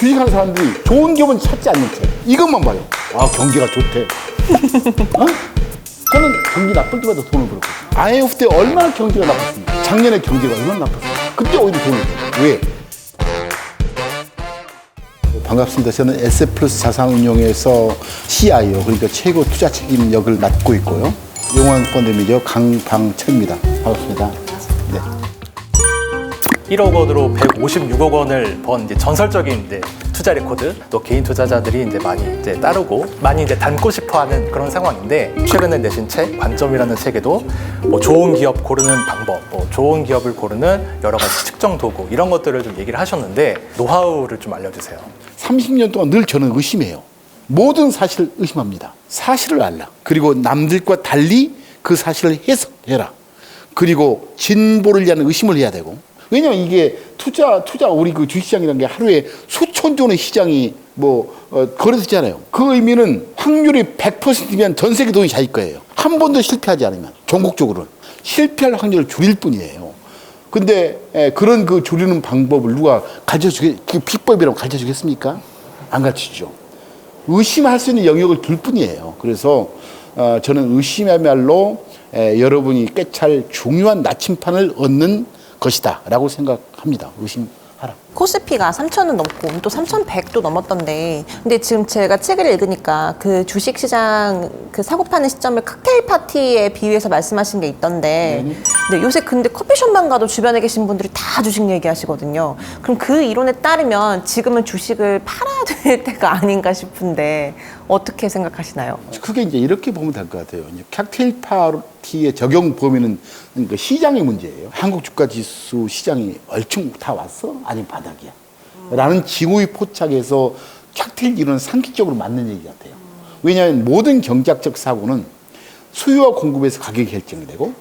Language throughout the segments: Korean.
주식하는 사람들이 좋은 기업은 찾지 않는 채 이것만 봐요. 아, 경기가 좋대. 어? 저는 경기 나쁠 때마다 돈을 벌었거든요. IMF 때 얼마나 경기가 나빴습니까? 작년에 경기가 얼마나 나빴어요. 그때 오히려 돈을 벌어요. 왜? 반갑습니다. 저는 에셋플러스 자산운용에서 CIO, 그러니까 최고 투자 책임 역을 맡고 있고요. 용환 펀드미저 강방철입니다. 반갑습니다. 네. 1억 원으로 156억 원을 번 이제 전설적인 이제 투자 레코드, 또 개인 투자자들이 이제 많이 이제 따르고 많이 이제 닮고 싶어하는 그런 상황인데, 최근에 내신 책 관점이라는 책에도 뭐 좋은 기업 고르는 방법, 뭐 좋은 기업을 고르는 여러 가지 측정 도구 이런 것들을 좀 얘기를 하셨는데 노하우를 좀 알려주세요. 30년 동안 늘 저는 의심해요. 모든 사실을 의심합니다. 사실을 알라. 그리고 남들과 달리 그 사실을 해석해라. 그리고 진보를 위한 의심을 해야 되고. 왜냐면 이게 투자 우리 그 주식시장이라는 게 하루에 수천 원의 시장이 거래되잖아요. 그 의미는 확률이 100%면 전 세계 돈이 자기 거예요. 한 번도 실패하지 않으면 전국적으로는 실패할 확률을 줄일 뿐이에요. 근데 그런 그 줄이는 방법을 누가 그 비법이라고 가르쳐 주겠습니까? 안 가르치죠. 의심할 수 있는 영역을 둘 뿐이에요. 그래서 저는 의심이야말로 여러분이 꿰찰 중요한 나침판을 얻는 것이다 라고 생각합니다. 의심하라. 코스피가 3,000은 넘고 또 3,100도 넘었던데, 근데 지금 제가 책을 읽으니까 그 주식시장 그 사고 파는 시점을 칵테일 파티에 비유해서 말씀하신 게 있던데, 근데 요새 근데 커피숍만 가도 주변에 계신 분들이 다 주식 얘기하시거든요. 그럼 그 이론에 따르면 지금은 주식을 팔아야 될 때가 아닌가 싶은데 어떻게 생각하시나요? 크게 이제 이렇게 보면 될 것 같아요. 이제 칵테일 파티의 적용 범위는 그러니까 시장의 문제예요. 한국 주가 지수 시장이 얼추 다 왔어? 아니면 바닥이야? 라는 징후의 포착에서 칵테일 이론은 상식적으로 맞는 얘기 같아요. 왜냐하면 모든 경제학적 사고는 수요와 공급에서 가격이 결정이 되고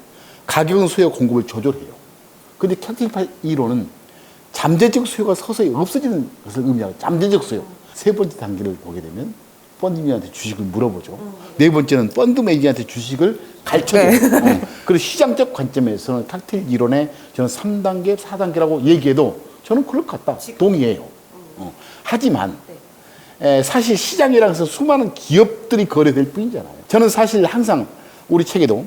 가격은 수요와 공급을 조절해요. 그런데 칵테일 파 이론은 잠재적 수요가 서서히 없어지는 것을 의미하고, 잠재적 수요. 세 번째 단계를 보게 되면 펀드매니저한테 주식을 물어보죠. 네 번째는 펀드 매니저한테 주식을 가르쳐줘요. 그리고 시장적 관점에서는 칵테일 이론에 저는 3단계, 4단계라고 얘기해도 저는 그럴 것 같다. 동의해요. 하지만 사실 시장이라는 것은 수많은 기업들이 거래될 뿐이잖아요. 저는 사실 항상 우리 책에도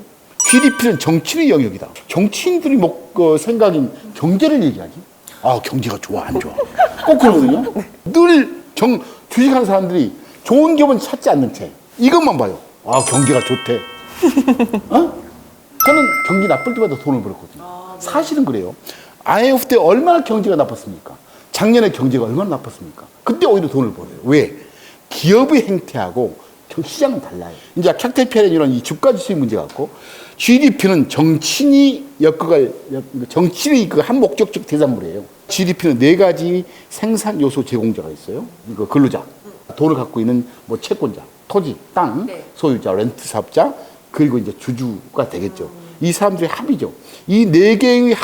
GDP는 정치의 영역이다. 정치인들이 생각인 경제를 얘기하지. 아, 경제가 좋아, 안 좋아. 꼭 그러거든요. 늘 주식하는 사람들이 좋은 기업은 찾지 않는 채 이것만 봐요. 아, 경기가 좋대. 저는 경기 나쁠 때마다 돈을 벌었거든요. 사실은 그래요. IMF 때 얼마나 경제가 나빴습니까? 작년에 경제가 얼마나 나빴습니까? 그때 오히려 돈을 벌어요. 왜? 기업의 행태하고 시장은 달라요. 이제 칵테일 이런 이 주가 지수의 문제 같고, GDP는 정치인이 정치인의 그 한 목적적 대산물이에요. GDP는 네 가지 생산 요소 제공자가 있어요. 이거 근로자, 돈을 갖고 있는 채권자, 토지, 땅, 소유자, 렌트 사업자, 그리고 이제 주주가 되겠죠. 이 사람들의 합이죠. 이 네 개의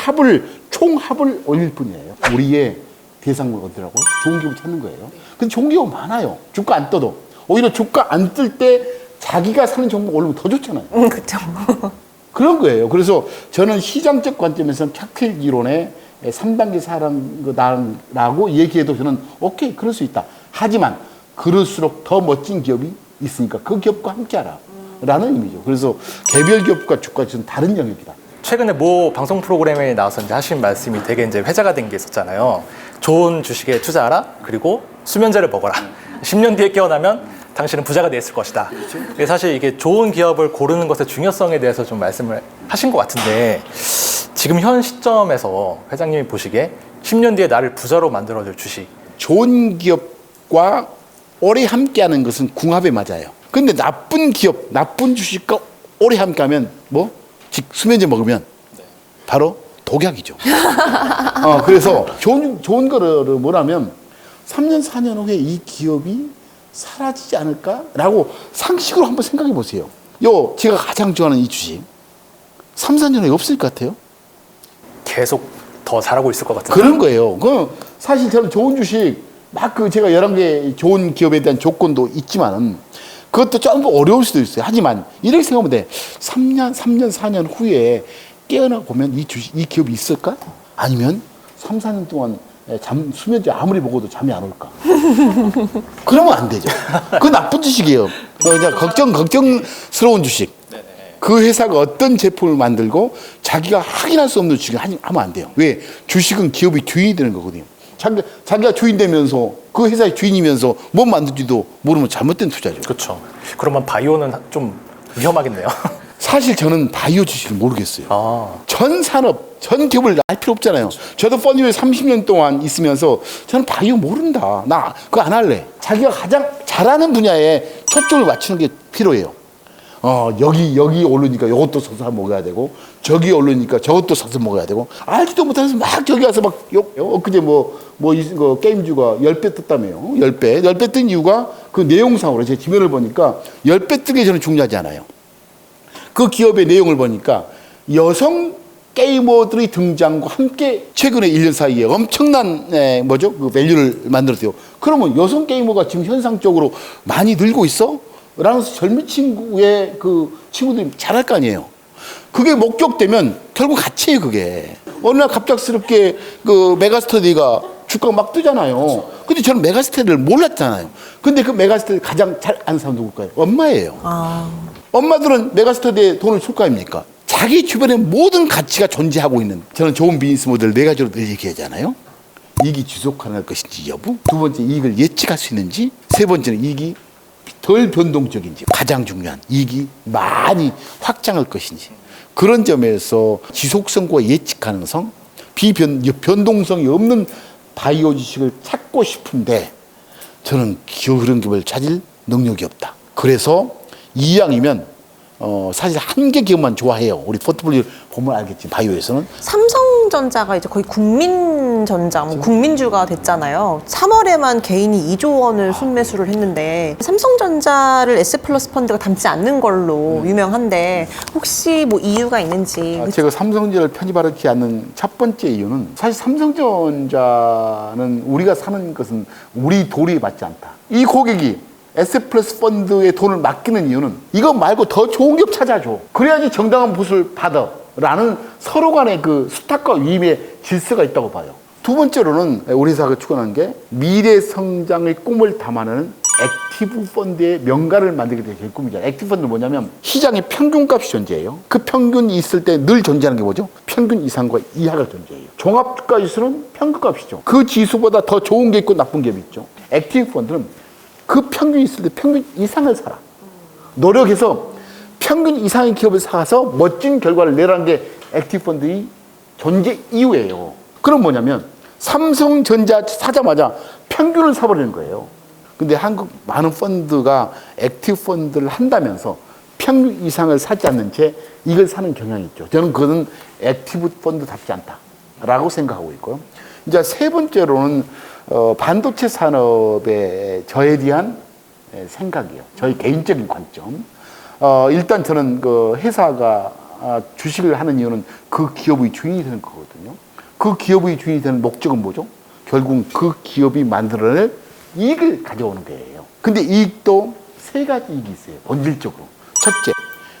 총합을 올릴 뿐이에요. 우리의 대상물 어디라고? 좋은 기업 찾는 거예요. 근데 좋은 기업 많아요. 주가 안 떠도. 오히려 주가 안 뜰 때 자기가 사는 종목 오르면 더 좋잖아요. 그렇죠. 그런 거예요. 그래서 저는 시장적 관점에서는 칵테일 이론에 3단계 사람이라고 얘기해도 저는 오케이, 그럴 수 있다. 하지만 그럴수록 더 멋진 기업이 있으니까 그 기업과 함께하라 라는 의미죠. 그래서 개별 기업과 주가 지수는 다른 영역이다. 최근에 모 방송 프로그램에 나와서 이제 하신 말씀이 되게 이제 회자가 된 게 있었잖아요. 좋은 주식에 투자하라. 그리고 수면제를 먹어라. 10년 뒤에 깨어나면 당신은 부자가 됐을 것이다. 사실 이게 좋은 기업을 고르는 것의 중요성에 대해서 좀 말씀을 하신 것 같은데, 지금 현 시점에서 회장님이 보시기에 10년 뒤에 나를 부자로 만들어줄 주식. 좋은 기업과 오래 함께하는 것은 궁합에 맞아요. 근데 나쁜 기업, 나쁜 주식과 오래 함께하면 즉 수면제 먹으면 바로 독약이죠. 그래서 좋은 거를 뭐라면 3년, 4년 후에 이 기업이 사라지지 않을까라고 상식으로 한번 생각해 보세요. 제가 가장 좋아하는 이 주식 3, 4년 후에 없을 것 같아요. 계속 더 잘하고 있을 것 같은데. 그런 거예요. 사실 저는 좋은 주식 제가 11개 좋은 기업에 대한 조건도 있지만 그것도 조금 어려울 수도 있어요. 하지만 이렇게 생각하면 돼. 3년, 4년 후에 깨어나 보면 이 기업이 있을까? 아니면 3, 4년 동안 수면제 아무리 먹어도 잠이 안 올까? 그러면 안 되죠. 그거 나쁜 주식이에요. 그냥 걱정스러운 주식. 그 회사가 어떤 제품을 만들고 자기가 확인할 수 없는 주식을 하면 안 돼요. 왜? 주식은 기업이 주인이 되는 거거든요. 자기가 주인 되면서 그 회사의 주인이면서 뭐 만들지도 모르면 잘못된 투자죠. 그렇죠. 그러면 바이오는 좀 위험하겠네요. 사실 저는 바이오 주식을 모르겠어요. 아. 전 산업, 전 기업을 알 필요 없잖아요. 저도 펀드에 30년 동안 있으면서 저는 바이오 모른다. 나 그거 안 할래. 자기가 가장 잘하는 분야에 초점을 맞추는 게 필요해요. 여기 오르니까 이것도 사서 먹어야 되고, 저기 오르니까 저것도 사서 먹어야 되고, 알지도 못해서 막 저기 가서 막 엊그제 이거 게임주가 10배 떴다며요. 10배 뜬 이유가 그 내용상으로 제 지면을 보니까 10배 뜨게 저는 중요하지 않아요. 그 기업의 내용을 보니까 여성 게이머들이 등장과 함께 최근에 1년 사이에 엄청난 그 밸류를 만들었대요. 그러면 여성 게이머가 지금 현상적으로 많이 늘고 있어? 라는 젊은 친구의 그 친구들이 잘할 거 아니에요. 그게 목격되면 결국 가치예요, 그게. 어느 날 갑작스럽게 그 메가스터디가 주가가 막 뜨잖아요. 근데 저는 메가스터디를 몰랐잖아요. 근데 그 메가스터디 가장 잘 아는 사람 누굴까요? 엄마예요. 엄마들은 메가스터디에 돈을 줄 거 아닙니까? 자기 주변에 모든 가치가 존재하고 있는, 저는 좋은 비즈니스 모델 4가지로 늘 얘기하잖아요. 이익이 지속 가능할 것인지 여부, 두 번째 이익을 예측할 수 있는지, 세 번째는 이익이 덜 변동적인지, 가장 중요한 이익이 많이 확장할 것인지, 그런 점에서 지속성과 예측 가능성, 변동성이 없는 바이오 주식을 찾고 싶은데 저는 그런 기업을 찾을 능력이 없다. 그래서 이왕이면 사실 한 개 기업만 좋아해요. 우리 포트폴리오 보면 알겠지. 바이오에서는 삼성전자가 이제 거의 국민전자, 국민주가 됐잖아요. 3월에만 개인이 2조 원을 순매수를 했는데 삼성전자를 S 플러스 펀드가 담지 않는 걸로 유명한데 혹시 뭐 이유가 있는지. 제가 삼성전자를 편입하지 않는 첫 번째 이유는 사실 삼성전자는 우리가 사는 것은 우리 도리에 맞지 않다. 이 고객이 S 플러스 펀드에 돈을 맡기는 이유는 이거 말고 더 좋은 기업 찾아줘. 그래야지 정당한 보수를 받아. 라는 서로 간의 그 수탁과 위임의 질서가 있다고 봐요. 두 번째로는 우리 회사가 추구하는 게 미래 성장의 꿈을 담아내는 액티브 펀드의 명가를 만들게 되는 게 꿈이잖아요. 액티브 펀드는 뭐냐면 시장에 평균값이 존재해요. 그 평균이 있을 때 늘 존재하는 게 뭐죠? 평균 이상과 이하가 존재해요. 종합주가 지수는 평균값이죠. 그 지수보다 더 좋은 게 있고 나쁜 게 있죠. 액티브 펀드는 그 평균이 있을 때 평균 이상을 사라. 노력해서 평균 이상의 기업을 사서 멋진 결과를 내라는 게 액티브 펀드의 존재 이유예요. 그럼 뭐냐면 삼성전자 사자마자 평균을 사버리는 거예요. 근데 한국 많은 펀드가 액티브 펀드를 한다면서 평균 이상을 사지 않는 채 이걸 사는 경향이 있죠. 저는 그것은 액티브 펀드답지 않다라고 생각하고 있고요. 이제 세 번째로는 반도체 산업의 저에 대한 생각이에요. 저희 개인적인 관점. 일단 저는 그 회사가 주식을 하는 이유는 그 기업의 주인이 되는 거거든요. 그 기업의 주인이 되는 목적은 뭐죠? 결국 그 기업이 만들어낼 이익을 가져오는 거예요. 근데 이익도 세 가지 이익이 있어요. 본질적으로. 첫째,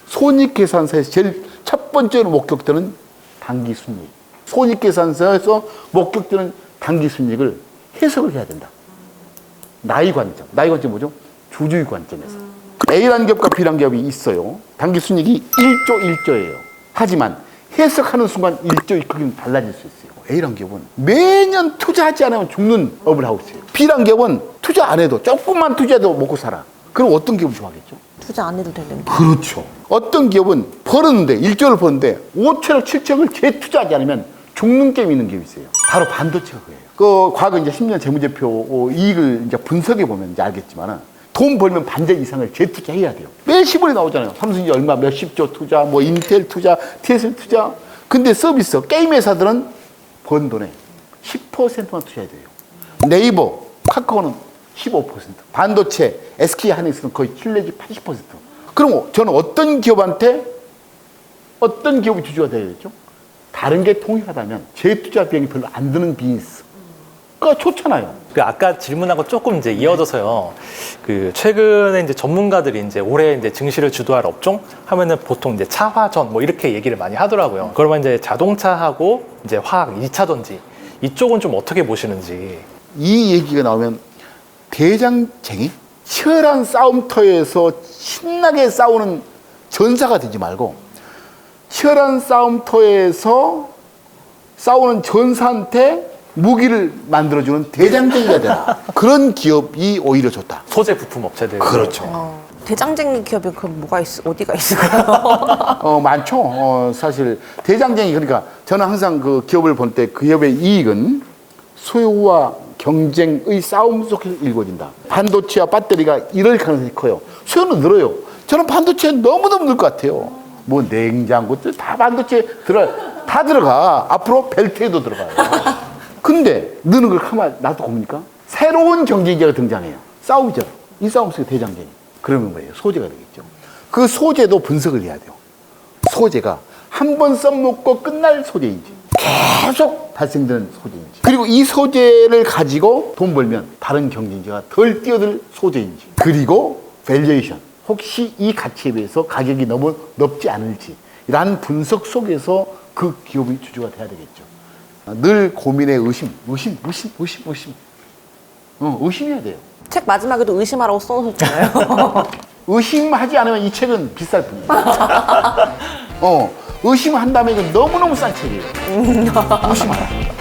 손익계산서에서 제일 첫 번째로 목격되는 당기순이익. 손익계산서에서 목격되는 당기순이익을 해석을 해야 된다. 나의 관점. 나의 관점이 뭐죠? 주주의 관점에서. A라는 기업과 B라는 기업이 있어요. 당기순이익이 1조 1조예요. 하지만 해석하는 순간 1조의 크기는 달라질 수 있어요. A라는 기업은 매년 투자하지 않으면 죽는 업을 하고 있어요. B라는 기업은 투자 안 해도 조금만 투자해도 먹고 살아. 그럼 어떤 기업을 좋아하겠죠? 투자 안 해도 되는데. 그렇죠. 어떤 기업은 벌었는데 1조를 버는데 5천억 7천억을 재투자하지 않으면 죽는 게임이 있는 기업이 있어요. 바로 반도체가 그래요. 그 과거 이제 10년 재무제표 이익을 이제 분석해 보면 이제 알겠지만은 돈 벌면 반절 이상을 재투자해야 돼요. 매일 시골에 나오잖아요. 삼성이 얼마 몇십조 투자, 뭐 인텔 투자, TSL 투자. 근데 서비스 게임 회사들은 번 돈의 10%만 투자해야 돼요. 네이버, 카카오는 15%. 반도체, SK 하이닉스는 거의 7 내지 80%. 그럼 저는 어떤 기업이 주주가 되겠죠? 다른 게 통일하다면 재투자 비용이 별로 안 드는 비즈니스가 좋잖아요. 그 아까 질문하고 조금 이제 이어져서요. 그 최근에 이제 전문가들이 이제 올해 이제 증시를 주도할 업종 하면은 보통 이제 차화전 뭐 이렇게 얘기를 많이 하더라고요. 그러면 이제 자동차하고 이제 화학 2차 전지 이쪽은 좀 어떻게 보시는지. 이 얘기가 나오면 대장쟁이? 치열한 싸움터에서 신나게 싸우는 전사가 되지 말고 치열한 싸움터에서 싸우는 전사한테 무기를 만들어주는 대장쟁이가 되라. 그런 기업이 오히려 좋다. 소재 부품 업체들. 그렇죠. 대장쟁이 기업이 그럼 어디가 있을까요? 많죠. 사실 대장쟁이 그러니까 저는 항상 그 기업을 볼 때 그 기업의 이익은 수요와 경쟁의 싸움 속에서 이루어진다. 반도체와 배터리가 이럴 가능성이 커요. 수요는 늘어요. 저는 반도체에 너무너무 늘 것 같아요. 뭐 냉장고 다 반도체 다 들어가. 앞으로 벨트에도 들어가요. 근데 느는 걸 가만 놔두고 봅니까? 새로운 경쟁자가 등장해요. 싸움이죠. 이 싸움 속에 대장쟁이. 그러면 뭐예요? 소재가 되겠죠. 그 소재도 분석을 해야 돼요. 소재가 한 번 써먹고 끝날 소재인지 계속 발생되는 소재인지 그리고 이 소재를 가지고 돈 벌면 다른 경쟁자가 덜 뛰어들 소재인지 그리고 밸류에이션 혹시 이 가치에 비해서 가격이 너무 높지 않을지 라는 분석 속에서 그 기업의 주주가 돼야 되겠죠. 늘 고민의 의심 의심해야 돼요. 책 마지막에도 의심하라고 써놓으셨잖아요. 의심하지 않으면 이 책은 비쌀 뿐이에요. 의심한다면 이건 너무너무 싼 책이에요. 의심하라.